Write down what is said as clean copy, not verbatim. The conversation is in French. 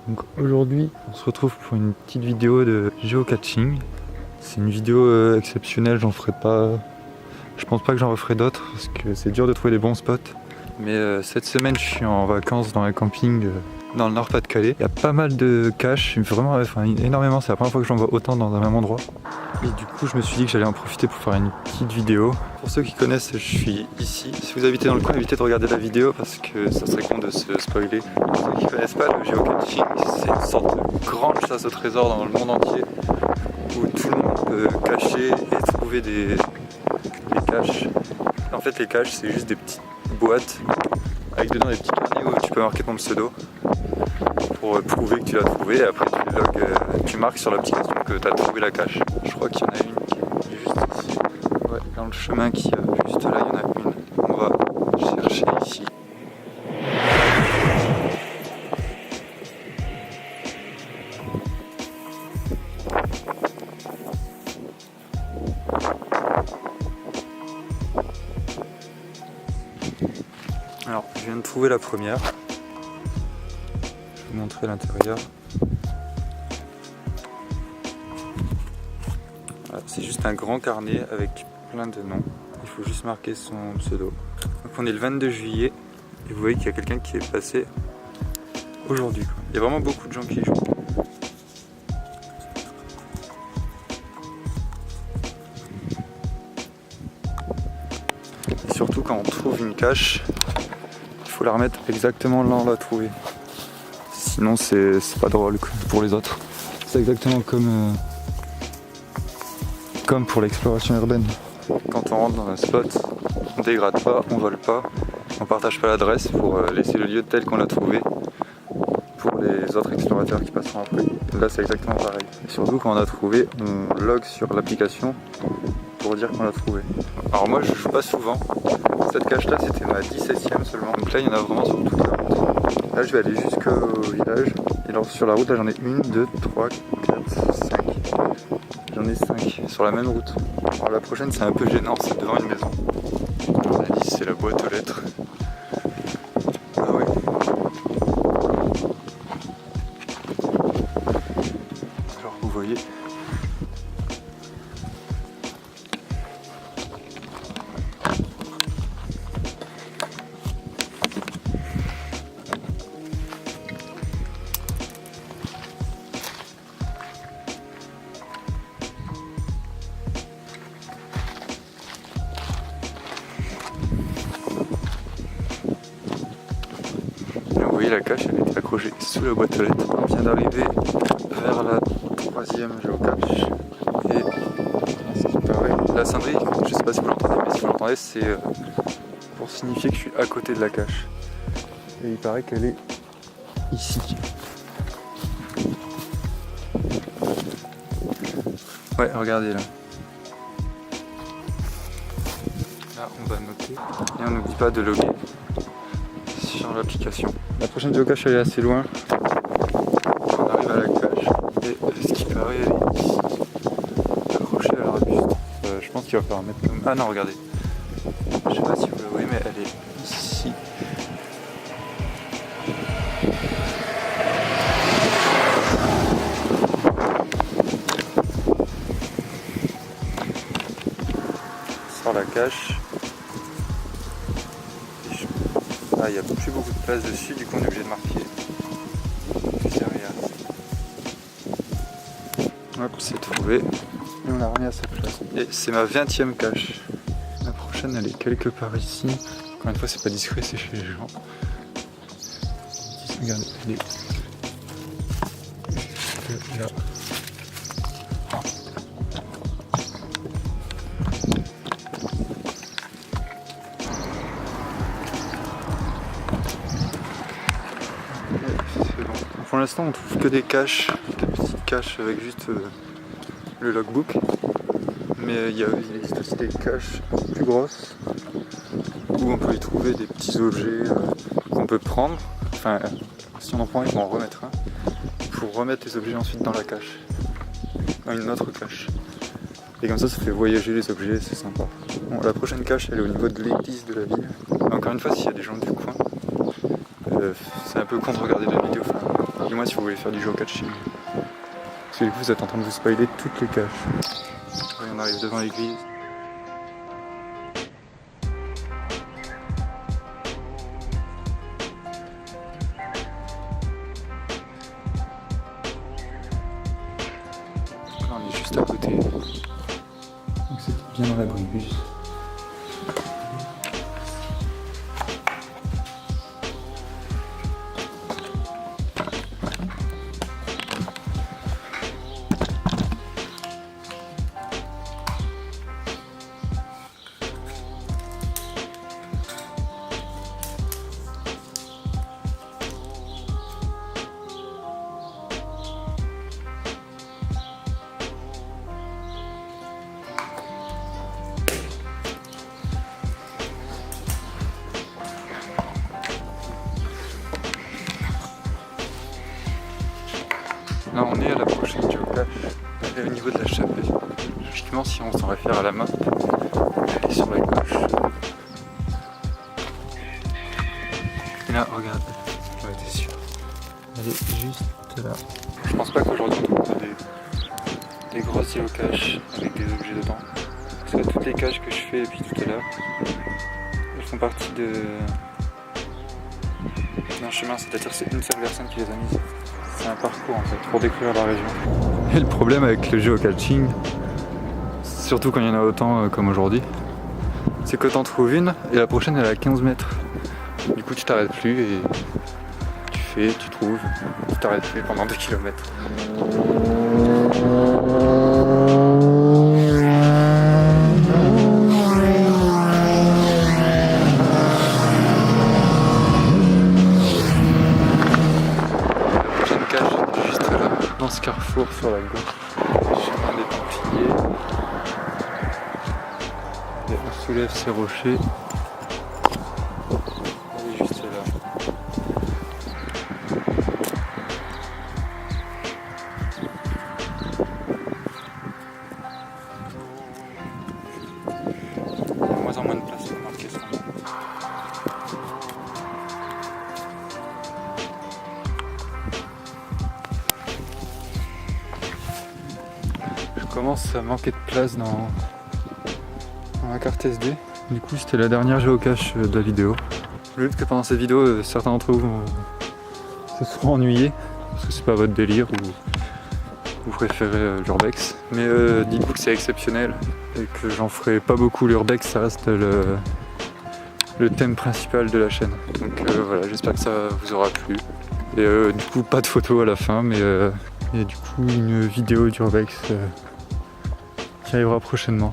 Donc aujourd'hui, on se retrouve pour une petite vidéo de géocaching. C'est une vidéo exceptionnelle, j'en ferai pas. Je pense pas que j'en referai d'autres parce que c'est dur de trouver des bons spots. Mais cette semaine, je suis en vacances dans un camping dans le Nord-Pas-de-Calais. Il y a pas mal de caches, vraiment, énormément. C'est la première fois que j'en vois autant dans un même endroit. Et du coup, je me suis dit que j'allais en profiter pour faire une petite vidéo. Pour ceux qui connaissent, je suis ici. Si vous habitez dans le coin, évitez de regarder la vidéo parce que ça serait con de se spoiler. Pour ceux qui connaissent pas, le géocaching, c'est une sorte de grande chasse au trésor dans le monde entier où tout le monde peut cacher et trouver des caches. En fait, les caches, c'est juste des petites boîtes avec dedans des petits carnets où tu peux marquer ton pseudo pour prouver que tu l'as trouvé, et après tu logs, tu marques sur l'application que tu as trouvé la cache. Je crois qu'il y en a une qui est juste ici. Ouais, dans le chemin qui est juste là, il y en a une. On va chercher ici. Alors, je viens de trouver la première. Je vais vous montrer l'intérieur. Voilà, c'est juste un grand carnet avec plein de noms. Il faut juste marquer son pseudo. Donc on est le 22 juillet et vous voyez qu'il y a quelqu'un qui est passé aujourd'hui. Il y a vraiment beaucoup de gens qui y jouent. Et surtout quand on trouve une cache, il faut la remettre exactement là où on l'a trouvée. Sinon c'est pas drôle pour les autres. C'est exactement comme pour l'exploration urbaine. Quand on rentre dans un spot, on dégrade pas, on vole pas, on partage pas l'adresse pour laisser le lieu tel qu'on l'a trouvé pour les autres explorateurs qui passeront après. Là c'est exactement pareil. Et surtout quand on a trouvé, on log sur l'application pour dire qu'on l'a trouvé. Alors moi je joue pas souvent. Cette cache là c'était ma 17ème seulement. Donc là il y en a vraiment sur toute la route. Là je vais aller jusqu'au village. Et alors sur la route là j'en ai 1, 2, 3, 4, 5. J'en ai 5 sur la même route. Alors la prochaine c'est un peu gênant, c'est devant une maison. On a dit c'est la boîte aux lettres. Ah ouais. Alors vous voyez. Vous voyez la cache, elle est accrochée sous la boîte aux lettres. On vient d'arriver vers la 3e géocache. Et ce qui paraît, la sonnerie, je sais pas si vous l'entendez, mais si vous l'entendez, c'est pour signifier que je suis à côté de la cache. Et il paraît qu'elle est ici. Ouais, regardez là. Là, on va noter. Et on n'oublie pas de loguer sur l'application. La prochaine géocache elle est assez loin. On arrive à la cache et ce qui paraît elle est ici, accrochée à l'arbuste. Je pense qu'il va falloir mettre comme... Ah non regardez. Je sais pas si vous la voyez mais elle est ici. Sur la cache. Ah, il n'y a plus beaucoup de place dessus, du coup on est obligé de marquer juste derrière. Hop, c'est trouvé. Et on l'a remis à sa place. Et c'est ma 20e cache. La prochaine elle est quelque part ici. Encore une fois c'est pas discret, c'est chez les gens. Regardez, elle est juste là. Pour l'instant on trouve que des caches, des petites caches avec juste le logbook. Mais il existe aussi des caches plus grosses où on peut y trouver des petits objets qu'on peut prendre. Enfin, si on en prend un, il faut en remettre un pour remettre les objets ensuite dans la cache, dans une autre cache. Et comme ça fait voyager les objets, c'est sympa. Bon, la prochaine cache elle est au niveau de l'église de la ville. Encore une fois, s'il y a des gens du coin, c'est un peu con de regarder la vidéo. Dis-moi si vous voulez faire du géocaching. Parce que du coup vous êtes en train de vous spoiler toutes les caches. Ouais, on arrive devant l'église. Là on est juste à côté. Donc c'est bien dans l'abri. Là on est à la prochaine géocache, elle est au niveau de la chapelle. Justement si on s'en réfère à la map, elle est sur la gauche. Et là regarde, j'en étais sûr. Elle est juste là. Je pense pas qu'aujourd'hui on trouve des grosses géocaches avec des objets dedans. Parce que toutes les caches que je fais depuis tout à l'heure, elles font partie d'un chemin, c'est-à-dire c'est une seule personne qui les a mises. C'est un parcours en fait pour découvrir la région. Et le problème avec le géocaching, surtout quand il y en a autant comme aujourd'hui, c'est que t'en trouves une et la prochaine elle est à 15 mètres. Du coup tu t'arrêtes plus et tu trouves, tu t'arrêtes plus pendant 2 km. Dans ce carrefour sur la gauche, chemin des Templiers. Et on soulève ces rochers. Elle est juste là. Il y a de moins en moins de place pour marquer son nom. Je commence à manquer de place dans la carte SD. Du coup c'était la dernière géocache de la vidéo. Je doute que pendant cette vidéo certains d'entre vous se seront ennuyés parce que c'est pas votre délire ou vous préférez l'urbex. Mais dites-vous que c'est exceptionnel et que j'en ferai pas beaucoup. L'urbex ça reste le thème principal de la chaîne. Donc voilà, j'espère que ça vous aura plu. Et du coup pas de photos à la fin mais et du coup une vidéo d'urbex qui arrivera prochainement.